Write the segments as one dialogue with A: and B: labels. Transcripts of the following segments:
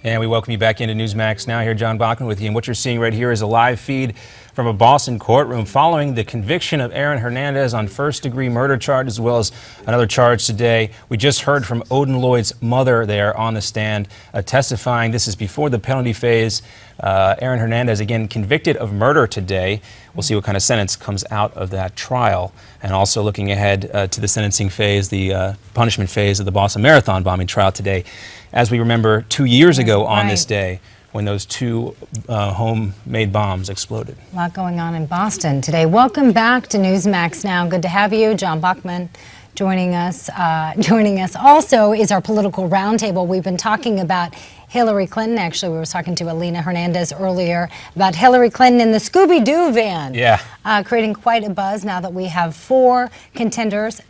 A: And we welcome you back into Newsmax Now. Here, John Bachman with you. And what you're seeing right here is a live feed from a Boston courtroom following the conviction of Aaron Hernandez on first-degree murder charge, as well as another charge today. We just heard from Odin Lloyd's mother there on the stand testifying. This is before the penalty phase. Aaron Hernandez, again, convicted of murder today. We'll see what kind of sentence comes out of that trial. And also looking ahead to the sentencing phase, the punishment phase of the Boston Marathon bombing trial today. As we remember, 2 years ago on this day, when those two homemade bombs exploded.
B: A lot going on in Boston today. Welcome back to Newsmax Now. Good to have you, John Bachman, joining us. Joining us also is our political roundtable. We've been talking about Hillary Clinton. Actually, we were talking to Alina Hernandez earlier about Hillary Clinton in the Scooby-Doo van. Yeah. Creating quite a buzz now that we have 4 contenders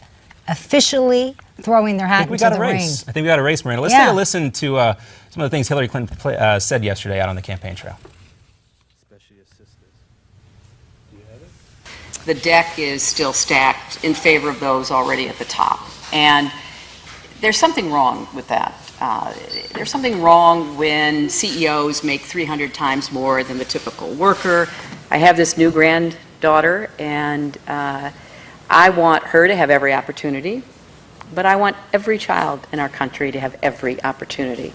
B: officially throwing their hat into the ring.
A: I think we got a race, Miranda. Let's take a listen to some of the things Hillary Clinton said yesterday out on the campaign trail.
C: The deck is still stacked in favor of those already at the top. And there's something wrong with that. There's something wrong when CEOs make 300 times more than the typical worker. I have this new granddaughter, and I want her to have every opportunity, but I want every child in our country to have every opportunity.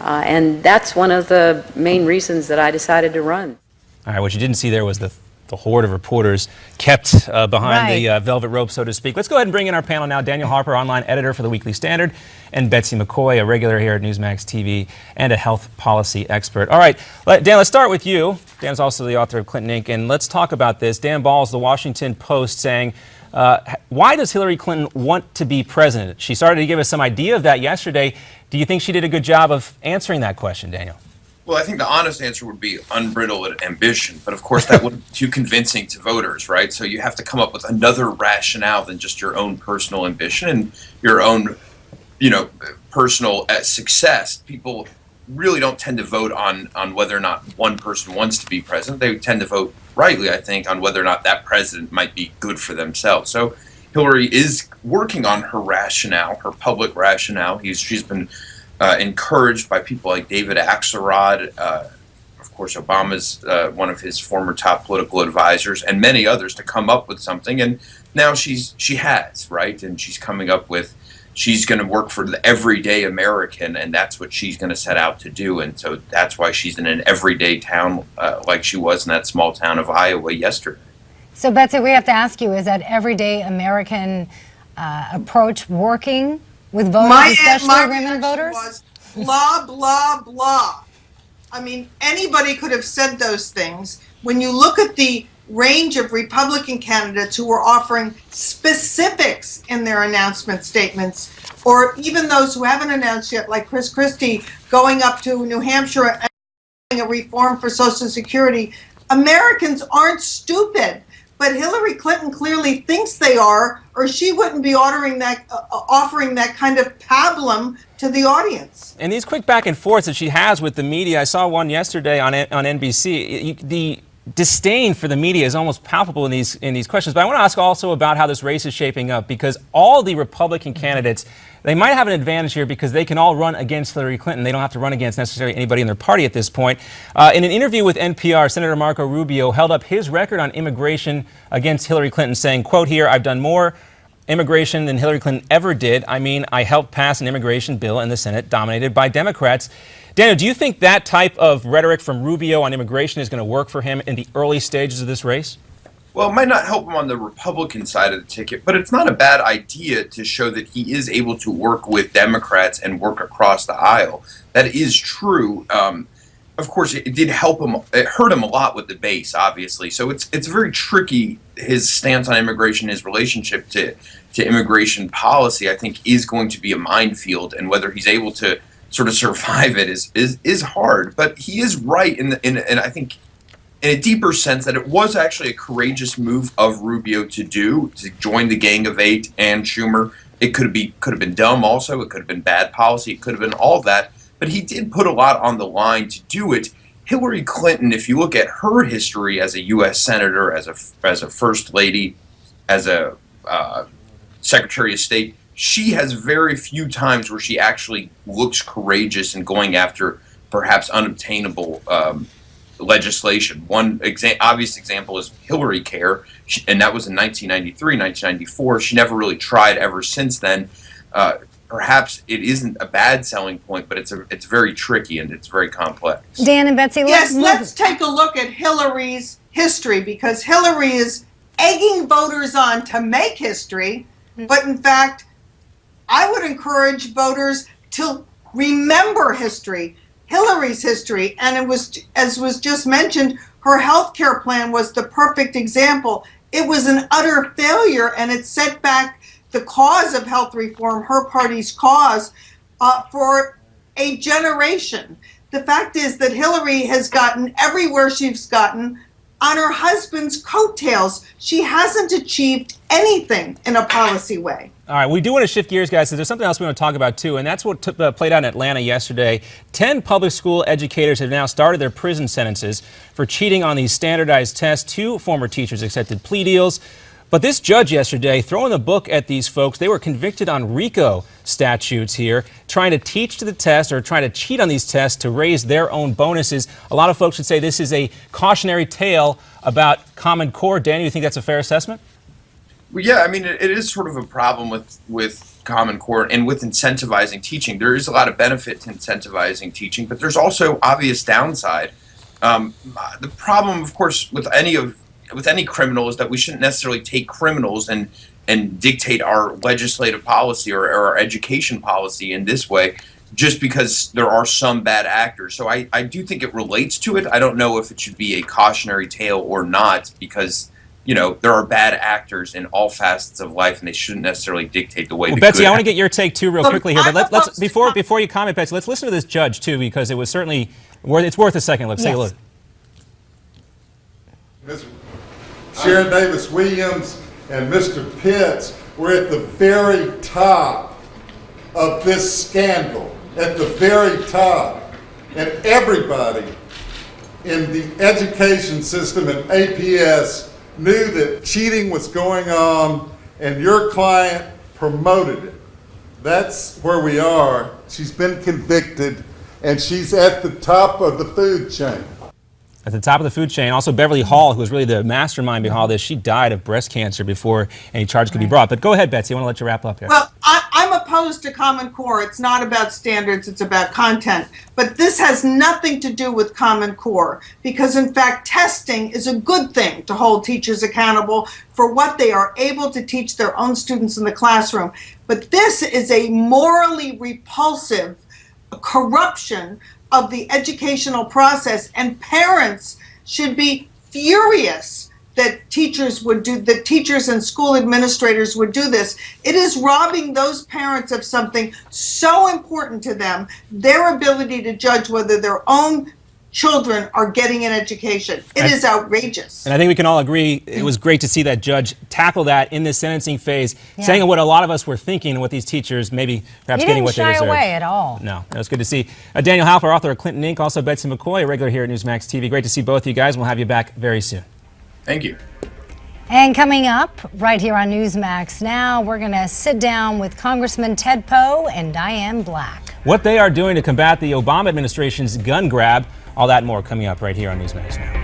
C: And that's one of the main reasons that I decided to run.
A: All right, what you didn't see there was the horde of reporters kept behind the velvet rope, so to speak. Let's go ahead and bring in our panel now. Daniel Harper, online editor for the Weekly Standard, and Betsy McCoy, a regular here at Newsmax TV and a health policy expert. All right, Dan, let's start with you. Dan's also the author of Clinton Inc., and let's talk about this. Dan Balls, the Washington Post, saying, why does Hillary Clinton want to be president? She started to give us some idea of that yesterday. Do you think she did a good job of answering that question, Daniel?
D: Well, I think the honest answer would be unbridled ambition, but of course that wouldn't be too convincing to voters, right? So you have to come up with another rationale than just your own personal ambition and your own, personal success. People really don't tend to vote on whether or not one person wants to be president. They tend to vote rightly, I think, on whether or not that president might be good for themselves. So Hillary is working on her rationale, her public rationale. She's been encouraged by people like David Axelrod, of course, Obama's one of his former top political advisors, and many others to come up with something. And now she has, right? And she's coming up with, she's going to work for the everyday American, and that's what she's going to set out to do. And so that's why she's in an everyday town like she was in that small town of Iowa yesterday.
B: So, Betsy, we have to ask you, is that everyday American approach working with voters, especially women voters?
E: Was blah, blah, blah. I mean, anybody could have said those things. When you look at the range of Republican candidates who were offering specifics in their announcement statements, or even those who haven't announced yet, like Chris Christie going up to New Hampshire and doing a reform for Social Security, Americans aren't stupid. But Hillary Clinton clearly thinks they are, or she wouldn't be offering that kind of pablum to the audience.
A: And these quick back and forths that she has with the media, I saw one yesterday on NBC. The disdain for the media is almost palpable in these questions. But I want to ask also about how this race is shaping up, because all the Republican candidates, they might have an advantage here because they can all run against Hillary Clinton. They don't have to run against necessarily anybody in their party at this point. In an interview with NPR, Senator Marco Rubio held up his record on immigration against Hillary Clinton, saying, quote here, "I've done more immigration than Hillary Clinton ever did. I mean, I helped pass an immigration bill in the Senate dominated by Democrats." Daniel, do you think that type of rhetoric from Rubio on immigration is going to work for him in the early stages of this race?
D: Well, it might not help him on the Republican side of the ticket, but it's not a bad idea to show that he is able to work with Democrats and work across the aisle. That is true. Of course, it did help him. It hurt him a lot with the base, obviously. So it's very tricky. His stance on immigration, his relationship to immigration policy, I think, is going to be a minefield, and whether he's able to sort of survive it is hard. But he is right in I think in a deeper sense that it was actually a courageous move of Rubio to join the Gang of Eight and Schumer. It could have been dumb also. It could have been bad policy. It could have been all that. But he did put a lot on the line to do it. Hillary Clinton, if you look at her history as a U.S. Senator, as a First Lady, as a Secretary of State, she has very few times where she actually looks courageous in going after perhaps unobtainable legislation. One obvious example is Hillary Care, and that was in 1993, 1994. She never really tried ever since then. Perhaps it isn't a bad selling point, but it's very tricky and it's very complex.
B: Dan and Betsy,
E: let's take a look at Hillary's history, because Hillary is egging voters on to make history, but in fact, I would encourage voters to remember history, Hillary's history, and it was, as was just mentioned, her health care plan was the perfect example. It was an utter failure, and it set back the cause of health reform, her party's cause, for a generation. The fact is that Hillary has gotten everywhere she's gotten on her husband's coattails. She hasn't achieved anything in a policy way.
A: All right, we do want to shift gears, guys, so there's something else we want to talk about, too, and that's what played out in Atlanta yesterday. 10 public school educators have now started their prison sentences for cheating on these standardized tests. 2 former teachers accepted plea deals. But this judge yesterday, throwing the book at these folks, they were convicted on RICO statutes here, trying to teach to the test or trying to cheat on these tests to raise their own bonuses. A lot of folks would say this is a cautionary tale about Common Core. Dan, you think that's a fair assessment?
D: Well, yeah, I mean, it is sort of a problem with Common Core and with incentivizing teaching. There is a lot of benefit to incentivizing teaching, but there's also obvious downside. The problem, of course, with any criminal is that we shouldn't necessarily take criminals and dictate our legislative policy or our education policy in this way just because there are some bad actors. So I do think it relates to it. I don't know if it should be a cautionary tale or not, because there are bad actors in all facets of life, and they shouldn't necessarily dictate the way.
A: Well, Betsy, I want to get your take too, real quickly here. But let's before you comment, Betsy, let's listen to this judge too, because it was certainly it's worth a second look. Say a look.
F: Ms. Sharon Davis Williams and Mr. Pitts were at the very top of this scandal, at the very top, and everybody in the education system and APS knew that cheating was going on, and your client promoted it. That's where we are. She's been convicted, and she's at the top of the food chain.
A: At the top of the food chain. Also, Beverly Hall, who was really the mastermind behind all this, she died of breast cancer before any charge could be brought. But go ahead, Betsy. I want to let you wrap up here.
E: Well, I'm opposed to Common Core. It's not about standards. It's about content. But this has nothing to do with Common Core, because, in fact, testing is a good thing to hold teachers accountable for what they are able to teach their own students in the classroom. But this is a morally repulsive corruption of the educational process, and parents should be furious that teachers and school administrators would do this. It is robbing those parents of something so important to them, their ability to judge whether their own children are getting an education. It is outrageous.
A: And I think we can all agree it was great to see that judge tackle that in this sentencing phase, saying what a lot of us were thinking and what these teachers maybe perhaps getting what they deserve.
B: You didn't shy away at all.
A: No, that was good to see. Daniel Halper, author of Clinton Inc., also Betsy McCoy, a regular here at Newsmax TV. Great to see both of you guys. We'll have you back very soon.
D: Thank you.
B: And coming up right here on Newsmax Now, we're going to sit down with Congressman Ted Poe and Diane Black.
A: What they are doing to combat the Obama administration's gun grab, all that and more coming up right here on Newsmax Now.